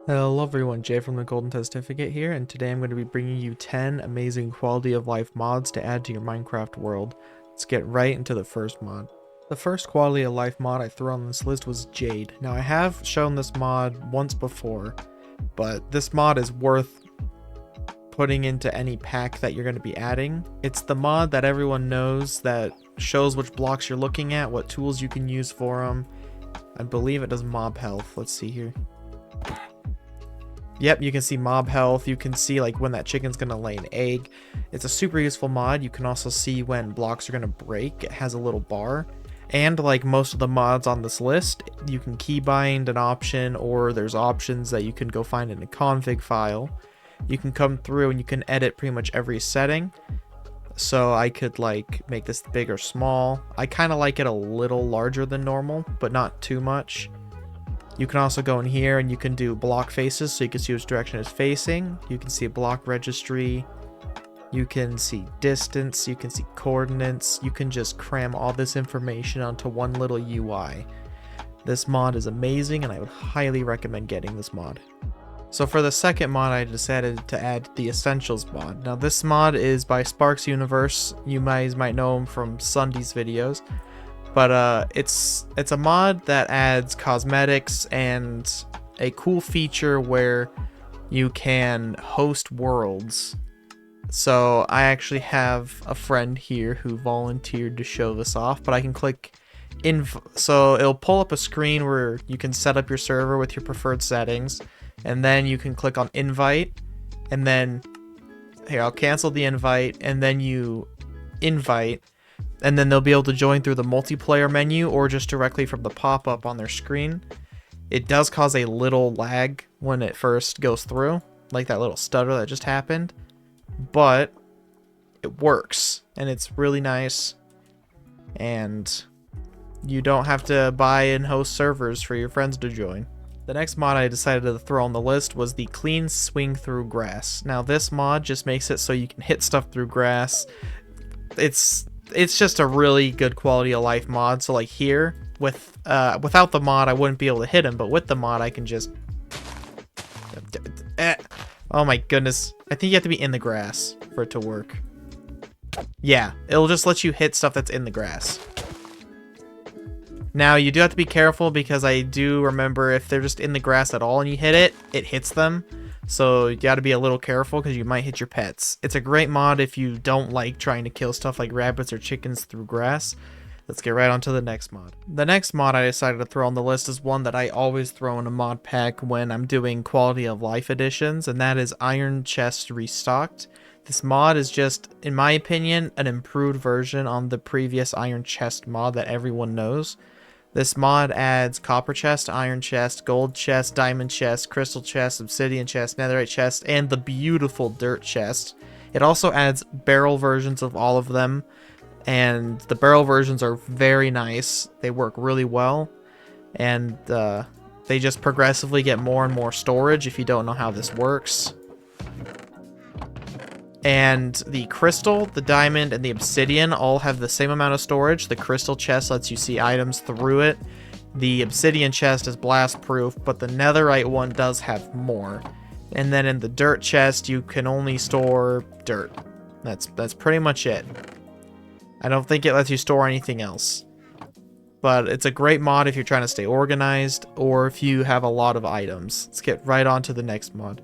Hello everyone, Jay from the Golden Certificate here, and today I'm going to be bringing you 10 amazing quality of life mods to add to your Minecraft world. Let's get right into the first mod. The first quality of life mod I threw on this list was Jade. Now I have shown this mod once before, but this mod is worth putting into any pack that you're going to be adding. It's the mod that everyone knows that shows which blocks you're looking at, what tools you can use for them. I believe it does mob health. Let's see here. Yep, you can see mob health, you can see like when that chicken's gonna lay an egg. It's a super useful mod. You can also see when blocks are gonna break. It has a little bar. And like most of the mods on this list, you can keybind an option, or there's options that you can go find in a config file. You can come through and you can edit pretty much every setting. So I could like make this big or small. I kind of like it a little larger than normal, but not too much. You can also go in here and you can do block faces, so you can see which direction it's facing. You can see a block registry. You can see distance. You can see coordinates. You can just cram all this information onto one little UI. This mod is amazing, and I would highly recommend getting this mod. So for the second mod, I decided to add the Essentials mod. Now this mod is by Sparks Universe. You guys might know him from Sunday's videos. But it's a mod that adds cosmetics and a cool feature where you can host worlds. So I actually have a friend here who volunteered to show this off, but I can click so it'll pull up a screen where you can set up your server with your preferred settings, and then you can click on invite, and then here, I'll cancel the invite, and then you invite. And then they'll be able to join through the multiplayer menu or just directly from the pop-up on their screen. It does cause a little lag when it first goes through, like that little stutter that just happened, but it works and it's really nice, and you don't have to buy and host servers for your friends to join. The next mod I decided to throw on the list was the Clean Swing Through Grass. Now this mod just makes it so you can hit stuff through grass. It's just a really good quality of life mod. So like here, without the mod I wouldn't be able to hit him, but with the mod I can just oh my goodness, I think you have to be in the grass for it to work. Yeah, it'll just let you hit stuff that's in the grass. Now you do have to be careful, because I do remember if they're just in the grass at all and you hit it, it hits them. So you gotta be a little careful, because you might hit your pets. It's a great mod if you don't like trying to kill stuff like rabbits or chickens through grass. Let's get right on to the next mod. The next mod I decided to throw on the list is one that I always throw in a mod pack when I'm doing quality of life editions, and that is Iron Chest Restocked. This mod is just, in my opinion, an improved version on the previous Iron Chest mod that everyone knows. This mod adds copper chest, iron chest, gold chest, diamond chest, crystal chest, obsidian chest, netherite chest, and the beautiful dirt chest. It also adds barrel versions of all of them, and the barrel versions are very nice. They work really well, and they just progressively get more and more storage if you don't know how this works. And the crystal, the diamond, and the obsidian all have the same amount of storage. The crystal chest lets you see items through it. The obsidian chest is blast proof, but the netherite one does have more. And then in the dirt chest, you can only store dirt. That's pretty much it. I don't think it lets you store anything else. But it's a great mod if you're trying to stay organized, or if you have a lot of items. Let's get right on to the next mod.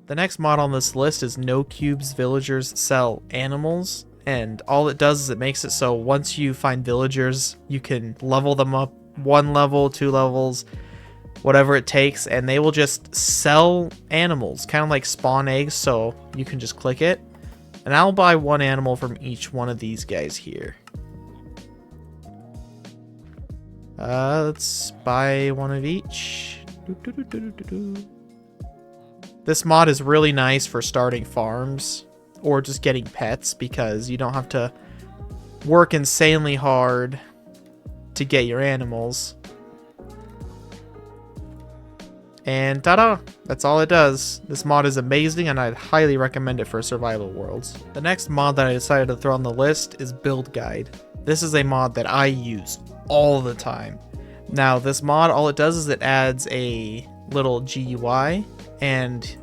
The next mod on this list is NoCube's Villagers Sell Animals, and all it does is it makes it so once you find villagers, you can level them up 1 level, 2 levels, whatever it takes, and they will just sell animals, kind of like spawn eggs, so you can just click it. And I'll buy 1 animal from each one of these guys here. Let's buy 1 of each. This mod is really nice for starting farms or just getting pets, because you don't have to work insanely hard to get your animals. And ta-da! That's all it does. This mod is amazing, and I'd highly recommend it for survival worlds. The next mod that I decided to throw on the list is Build Guide. This is a mod that I use all the time. Now, this mod, all it does is it adds a little GUI, and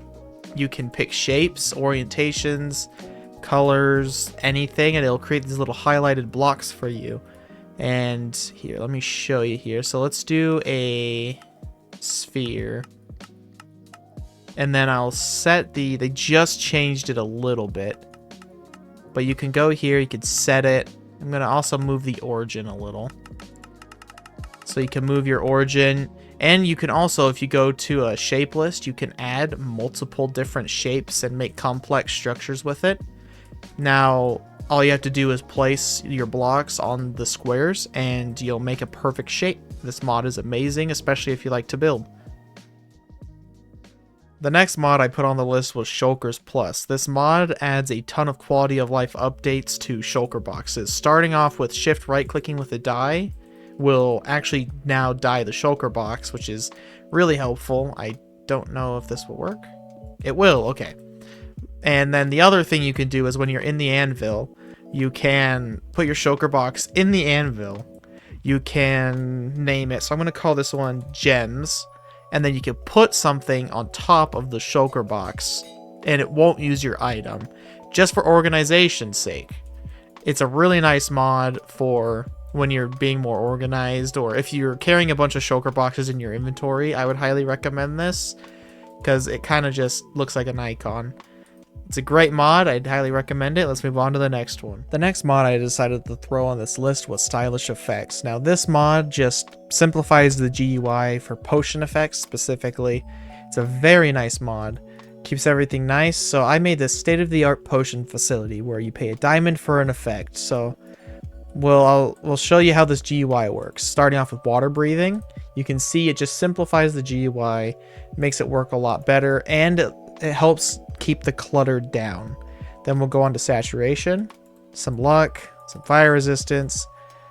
you can pick shapes, orientations, colors, anything, and it'll create these little highlighted blocks for you. And here, let me show you here. So let's do a sphere. And then I'll set they just changed it a little bit. But you can go here, you can set it. I'm going to also move the origin a little. So you can move your origin. And you can also, if you go to a shape list, you can add multiple different shapes and make complex structures with it. Now, all you have to do is place your blocks on the squares and you'll make a perfect shape. This mod is amazing, especially if you like to build. The next mod I put on the list was Shulker's Plus. This mod adds a ton of quality of life updates to Shulker boxes. Starting off with shift right clicking with a die will actually now dye the Shulker box, which is really helpful. I don't know if this will work. It will, okay. And then the other thing you can do is when you're in the anvil, you can put your Shulker box in the anvil. You can name it. So I'm going to call this one Gems. And then you can put something on top of the Shulker box and it won't use your item, just for organization's sake. It's a really nice mod for when you're being more organized, or if you're carrying a bunch of Shulker boxes in your inventory, I would highly recommend this because it kind of just looks like an icon. It's a great mod. I'd highly recommend it. Let's move on to the next one. The next mod I decided to throw on this list was Stylish Effects. Now this mod just simplifies the GUI for potion effects specifically. It's a very nice mod. Keeps everything nice. So I made this state-of-the-art potion facility where you pay a diamond for an effect. So we'll show you how this GUI works. Starting off with water breathing, you can see it just simplifies the GUI, makes it work a lot better, and it helps keep the clutter down. Then we'll go on to saturation, some luck, some fire resistance,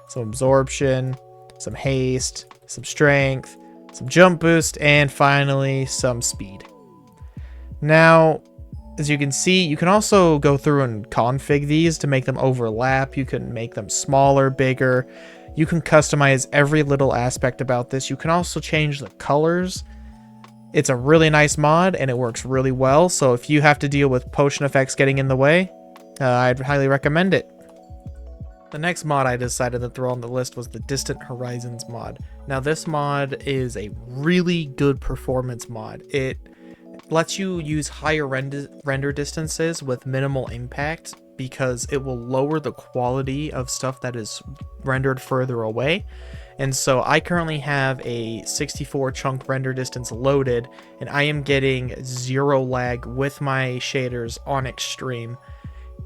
some absorption, some haste, some strength, some jump boost, and finally some speed. Now, as you can see, you can also go through and config these to make them overlap. You can make them smaller, bigger. You can customize every little aspect about this. You can also change the colors. It's a really nice mod and it works really well. So if you have to deal with potion effects getting in the way, I'd highly recommend it. The next mod I decided to throw on the list was the Distant Horizons mod. Now this mod is a really good performance mod. It lets you use higher render distances with minimal impact because it will lower the quality of stuff that is rendered further away. And so I currently have a 64 chunk render distance loaded, and I am getting 0 lag with my shaders on extreme.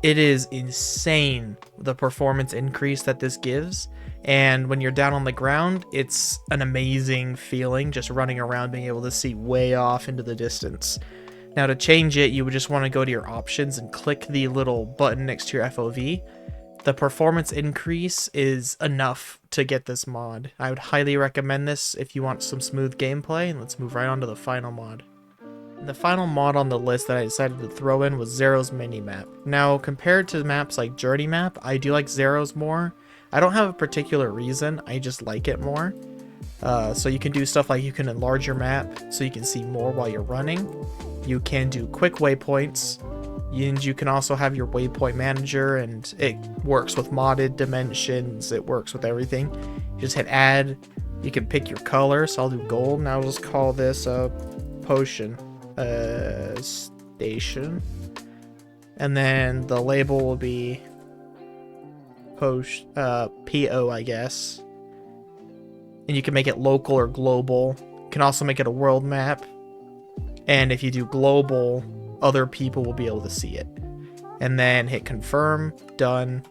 It is insane, the performance increase that this gives. And when you're down on the ground, it's an amazing feeling just running around being able to see way off into the distance. Now to change it, you would just want to go to your options and click the little button next to your FOV. The performance increase is enough to get this mod. I would highly recommend this if you want some smooth gameplay, and let's move right on to the final mod. The final mod on the list that I decided to throw in was Xaeros Minimap. Now, compared to maps like Journey Map, I do like Xaeros more. I don't have a particular reason, I just like it more. So you can do stuff like you can enlarge your map so you can see more while you're running. You can do quick waypoints. And you can also have your waypoint manager, and it works with modded dimensions. It works with everything. You just hit add. You can pick your color. So I'll do gold. Now I'll just call this a potion station. And then the label will be PO, I guess. And you can make it local or global. You can also make it a world map. And if you do global, other people will be able to see it. And then hit confirm, done.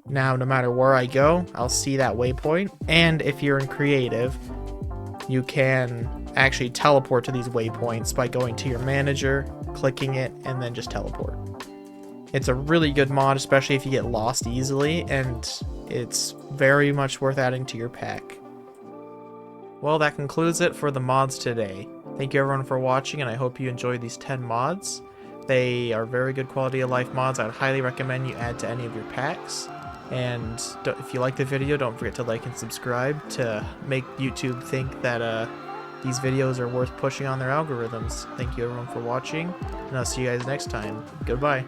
Now, no matter where I go, I'll see that waypoint. And if you're in creative, you can actually teleport to these waypoints by going to your manager, clicking it, and then just teleport. It's a really good mod, especially if you get lost easily, and it's very much worth adding to your pack. Well, that concludes it for the mods today. Thank you everyone for watching, and I hope you enjoyed these 10 mods. They are very good quality of life mods. I'd highly recommend you add to any of your packs. And if you like the video, don't forget to like and subscribe to make YouTube think that these videos are worth pushing on their algorithms. Thank you everyone for watching, and I'll see you guys next time. Goodbye.